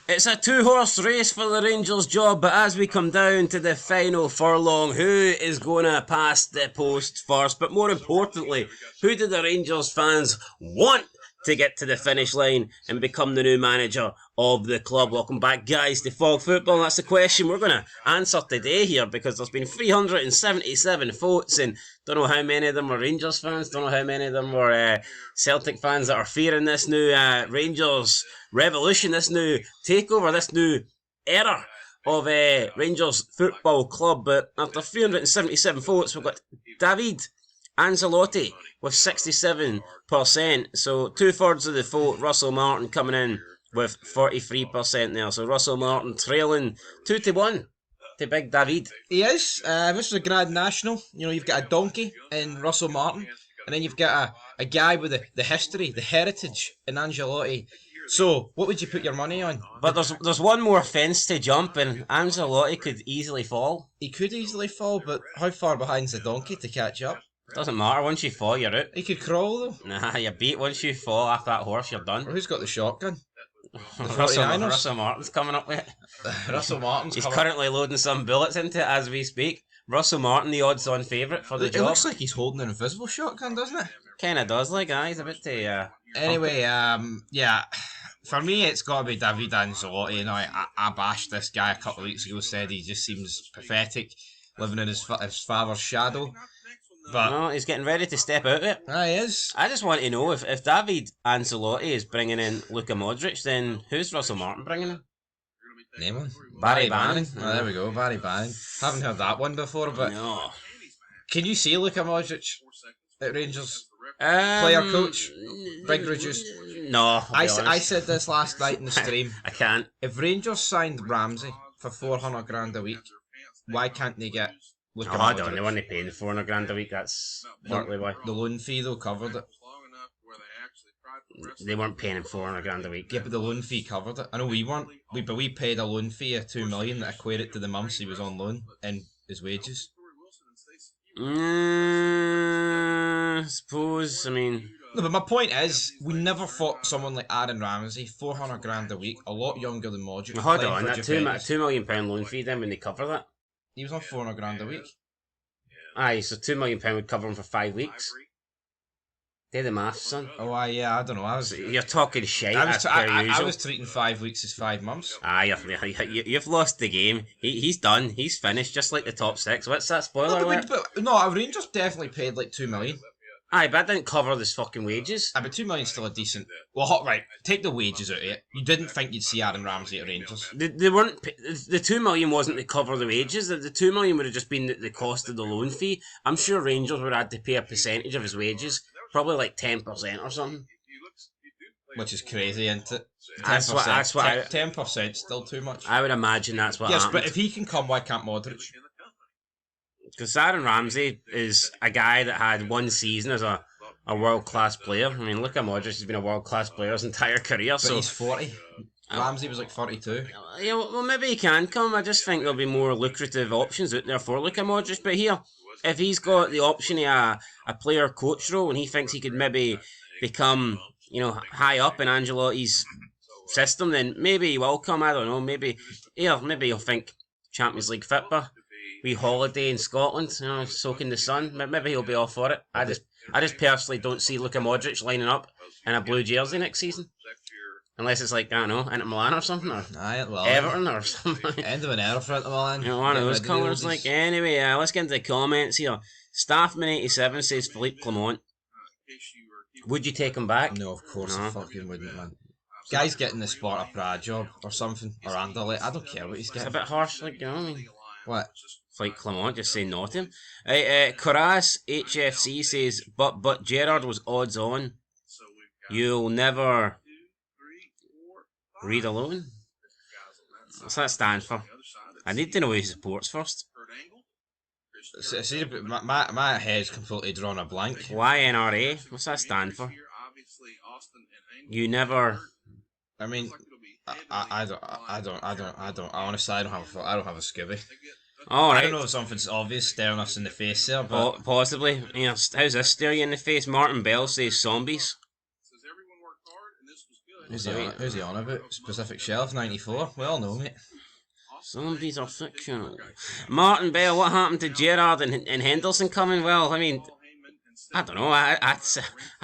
It's a two-horse race for the Rangers job, but as we come down to the final furlong, who is going to pass the post first? But more importantly, who do the Rangers fans want to get to the finish line and become the new manager of the club? Welcome back, guys, to Fog Football. That's the question we're going to answer today here, because there's been 377 votes, and don't know how many of them were Rangers fans, don't know how many of them were Celtic fans that are fearing this new Rangers revolution, this new takeover, this new era of Rangers Football Club. But after 377 votes, we've got David Ancelotti with 67%. So 2/3 of the vote, Russell Martin coming in with 43% there. So Russell Martin trailing 2-1 to Big David. He is. This is a Grand National. You know, you've got a donkey in Russell Martin, and then you've got a guy with the history, the heritage in Ancelotti. So, what would you put your money on? But there's one more fence to jump, and Ancelotti could easily fall. He could easily fall, but how far behind's the donkey to catch up? Doesn't matter, once you fall, you're out. He could crawl, though. Nah, you're beat. Once you fall off that horse, you're done. Or who's got the shotgun? Russell Martin's coming up with it. Russell Martin's He's currently loading some bullets into it as we speak. Russell Martin, the odds-on favourite for the job. It looks like he's holding an invisible shotgun, doesn't it? Kinda does, like, he's a bit to... Anyway, yeah, for me it's got to be David Ancelotti. You know, I bashed this guy a couple of weeks ago, said he just seems pathetic, living in his father's shadow. But no, he's getting ready to step out of it. He is. I just want to know, if David Ancelotti is bringing in Luka Modric, then who's Russell Martin bringing in? Name one. Barry Bannon. Oh, there we go, Barry Bannon. Haven't heard that one before, but no. Can you see Luka Modric at Rangers? Player coach, big reduced. No, I said this last night in the stream. I can't. If Rangers signed Ramsey for 400 grand a week, why can't they get Luka Modric? I don't. They weren't paying 400 grand a week. That's partly why. The loan fee though covered it. They weren't paying him 400 grand a week. Yeah, but the loan fee covered it. I know we weren't. But we paid a loan fee of 2 million that equated to the months he was on loan in his wages. I suppose. I mean, no, but my point is, we never thought someone like Aaron Ramsey, 400 grand a week, a lot younger than Modric. Hold on, that £2 million loan fee. Then when they cover that, he was on 400 grand a week. Aye, so £2 million would cover him for 5 weeks. Do the maths, son. Oh, yeah, I don't know. You're talking shite. I was treating 5 weeks as 5 months. You've lost the game. He's done. He's finished, just like the top six. What's that spoiler alert? No, Rangers definitely paid like 2 million. Aye, but that didn't cover his fucking wages. Aye, but 2 million's still a decent... Well, right, take the wages out of it. You didn't think you'd see Aaron Ramsey at Rangers. They weren't... The 2 million wasn't to cover the wages. The 2 million would have just been the cost of the loan fee. I'm sure Rangers would have had to pay a percentage of his wages. Probably like 10% or something. Which is crazy, isn't it? 10% still too much. I would imagine that's what happened. Yes, but if he can come, why can't Modric? Because Aaron Ramsey is a guy that had one season as a world-class player. I mean, look at Modric, he's been a world-class player his entire career. But he's 40. Ramsey was like 42. Yeah, well, maybe he can come. I just think there'll be more lucrative options out there for Luka Modric. But here, if he's got the option of a player coach role and he thinks he could maybe become, high up in Ancelotti's system, then maybe he will come. I don't know. Maybe he'll think Champions League football, wee holiday in Scotland, soaking the sun. Maybe he'll be all for it. I just personally don't see Luka Modric lining up in a blue jersey next season. Unless it's like, I don't know, Inter Milan or something, or Everton or something. End of an era for Inter Milan. One of those colours. Anyway, let's get into the comments here. Staffman87 says Philippe Clement. Would you take him back? No, of course I fucking wouldn't, man. Guy's getting the Sparta Prague job or something, or Anderlecht. I don't care what he's getting. It's a bit harsh, I mean. What? Philippe Clement, just say no to him. Coras HFC says, but Gerrard was odds on. You'll never... read alone? What's that stand for? I need to know who he supports first. See, my head's completely drawn a blank. YNRA? What's that stand for? You never... I mean, I honestly, I don't have a skivvy. Alright. I don't know if something's obvious staring us in the face there, but... Possibly. How's this stare you in the face? Martin Bell says zombies. Who's he on about? Specific Shelf 94. We all know, mate. Some of these are fictional. Martin Bell, what happened to Gerrard and Henderson coming? Well, I mean, I don't know. I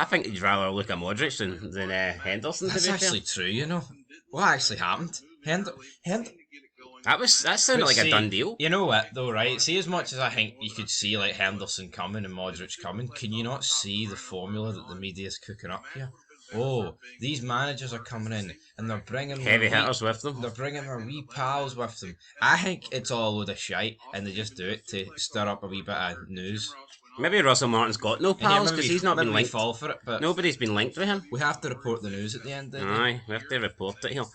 think you'd rather look at Modric than Henderson. That's to be actually fair. true, you know. What actually happened? That sounded like a done deal. You know what, though, right? See, as much as I think you could see like Henderson coming and Modric coming, can you not see the formula that the media is cooking up here? Oh, these managers are coming in and they're bringing Heavy hitters with them. They're bringing their wee pals with them. I think it's all a load of shite, and they just do it to stir up a wee bit of news. Maybe Russell Martin's got no pals because he's not been linked. Fall for it, but nobody's been linked with him. We have to report the news at the end. Aye, we have to report it here.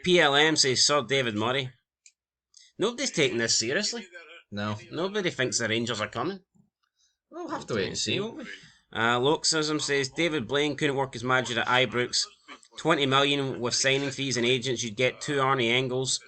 PLM says Sir David Murray. Nobody's taking this seriously. No. Nobody thinks the Rangers are coming. We'll have to wait and see, won't we? Loxism says David Blaine couldn't work as manager at Ibrox. 20 million with signing fees and agents, you'd get 2 Arnie Engels.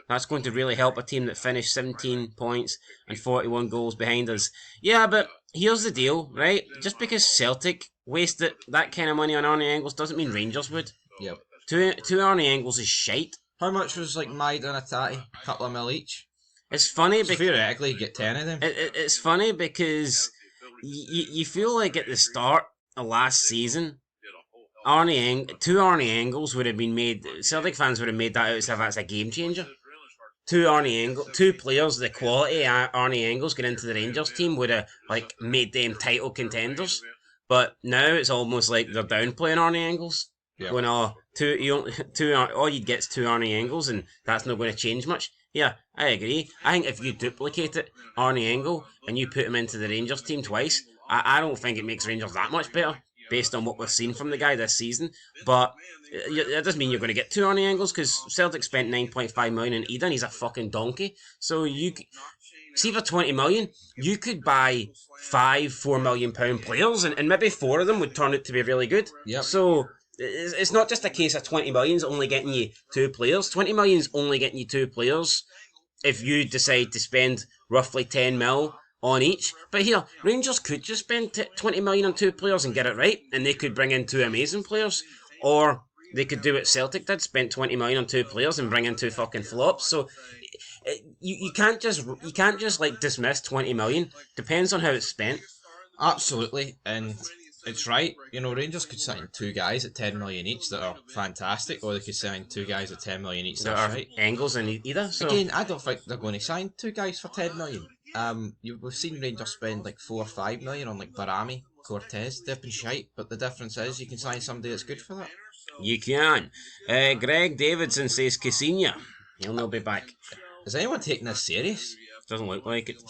That's going to really help a team that finished 17 points and 41 goals behind us. Yeah, but here's the deal, right? Just because Celtic wasted that kind of money on Arnie Engels doesn't mean Rangers would. Yep. 2 Arnie Engels is shite. How much was like Maida and Atati? A couple of mil each? It's funny because theoretically you get 10 of them. It's funny because you feel like at the start of last season, 2 Arnie Engels would have been made. Celtic fans would have made that out as if that's a game changer. 2 players, the quality Arnie Engels get into the Rangers team would have like made them title contenders. But now it's almost like they're downplaying Arnie Engels. Yep. Going, all you'd get is 2 Arnie Engels, and that's not going to change much. Yeah, I agree. I think if you duplicate it, Arnie Engel, and you put him into the Rangers team twice, I don't think it makes Rangers that much better, based on what we've seen from the guy this season. But it doesn't mean you're going to get 2 Arnie Engels, because Celtic spent 9.5 million in Eden. He's a fucking donkey. So see, for 20 million, you could buy 5 £4 million players, and maybe 4 of them would turn out to be really good. Yep. So it's not just a case of 20 million's only getting you 2 players. 20 million's only getting you 2 players if you decide to spend roughly 10 mil on each. But here, Rangers could just spend 20 million on 2 players and get it right, and they could bring in 2 amazing players. Or they could do what Celtic did, spend 20 million on 2 players and bring in 2 fucking flops. So you can't just like dismiss 20 million. Depends on how it's spent. Absolutely, and it's right. You know, Rangers could sign 2 guys at 10 million each that are fantastic, or they could sign 2 guys at 10 million each that are right. Engels and either. So. Again, I don't think they're going to sign 2 guys for 10 million. We've seen Rangers spend like 4 or 5 million on like Barami, Cortez. They've been shite, but the difference is you can sign somebody that's good for that. You can. Greg Davidson says Cassina. He'll not be back. Is anyone taking this serious? Doesn't look like it.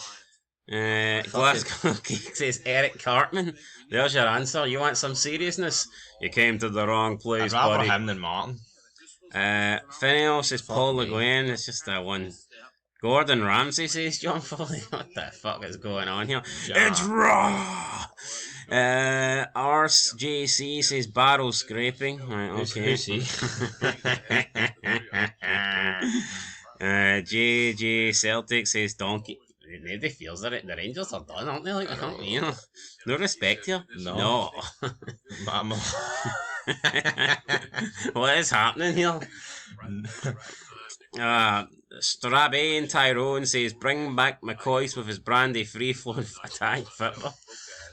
Glasgow Geek says Eric Cartman. There's your answer. You want some seriousness? You came to the wrong place, I'd rather buddy. him than Martin. Finial says Paul Le Guin. It's just that one. Gordon Ramsay says John Foley. What the fuck is going on here? Yeah. It's raw. RJC says barrel scraping. Right, okay. Who's he? JJ Celtic says donkey. Nobody feels that the Rangers are done, aren't they? Like, you know, no respect here. No. Mama. What is happening here? Strabane Tyrone says bring back McCoy's with his brandy free flowing attack football.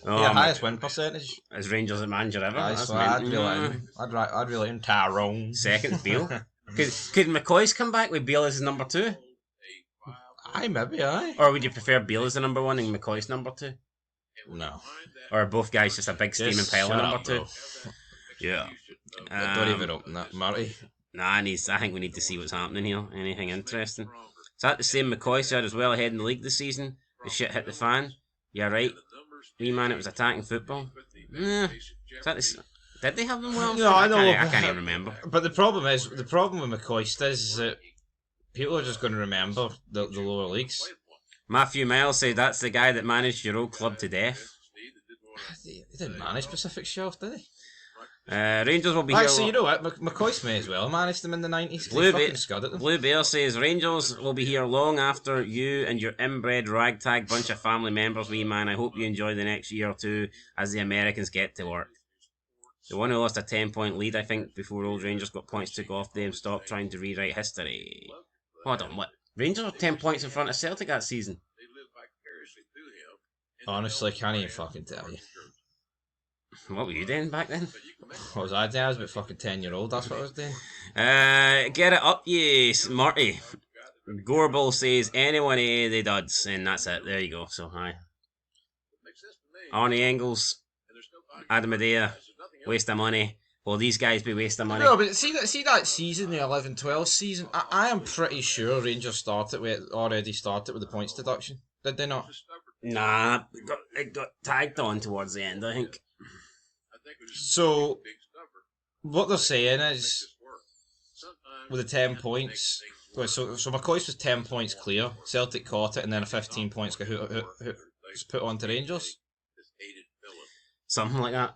Highest win percentage as Rangers manager ever. So I'd reel in Tyrone. Second Beale. Could McCoy's come back with Beale as his number 2? Aye, maybe, aye. Or would you prefer Beale as the number 1 and McCoy's number 2? No. Or are both guys just a big steaming pile of number 2? Yeah. Don't even open that, Murray. Nah, I think we need to see what's happening here. Anything interesting? Is that the same McCoy said as well ahead in the league this season? The shit hit the fan? Yeah, right. Wee man, it was attacking football. Is that the... Did they have them well? No, I know. I can't even remember. But the problem with McCoy is that people are just going to remember the lower leagues. Matthew Miles said that's the guy that managed your old club to death. He didn't manage Pacific Shelf, did he? Rangers will be Actually, here. You know what? McCoy may as well managed them in the 90s. Blue Bear says Rangers will be here long after you and your inbred ragtag bunch of family members, wee man. I hope you enjoy the next year or two as the Americans get to work. The one who lost a 10-point lead, I think, before Old Rangers got points took off them, stopped trying to rewrite history. Hold on, what? Rangers were 10 points in front of Celtic that season. Honestly, can't even fucking tell you. What were you doing back then? What was I doing? I was about fucking 10-year-old, that's what I was doing. Get it up, yes, Marty. Gorball says anyone the duds, and that's it. There you go. So, hi. Arnie Engels, Adam Adea, waste of money. Will these guys be wasting money? No, but see that season, the 11-12 season, I am pretty sure Rangers already started with the points deduction. Did they not? Nah, it got tagged on towards the end, I think. So, what they're saying is, with the 10 points, so McCoy's was 10 points clear, Celtic caught it, and then a 15 points got was put on to Rangers. Something like that.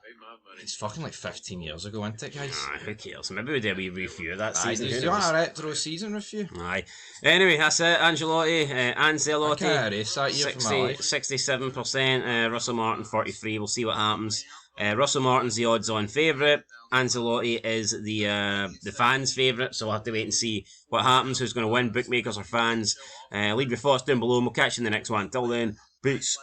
It's fucking like 15 years ago, isn't it, guys? Who cares? Maybe we do a wee review of that season. Do you want a retro season review? Aye. Anyway, that's it. Ancelotti. I can't erase that year from my life. 67%. Russell Martin, 43%. We'll see what happens. Russell Martin's the odds-on favourite. Ancelotti is the fans' favourite, so we'll have to wait and see what happens, who's going to win, bookmakers or fans. Leave your thoughts down below, and we'll catch you in the next one. Till then, peace.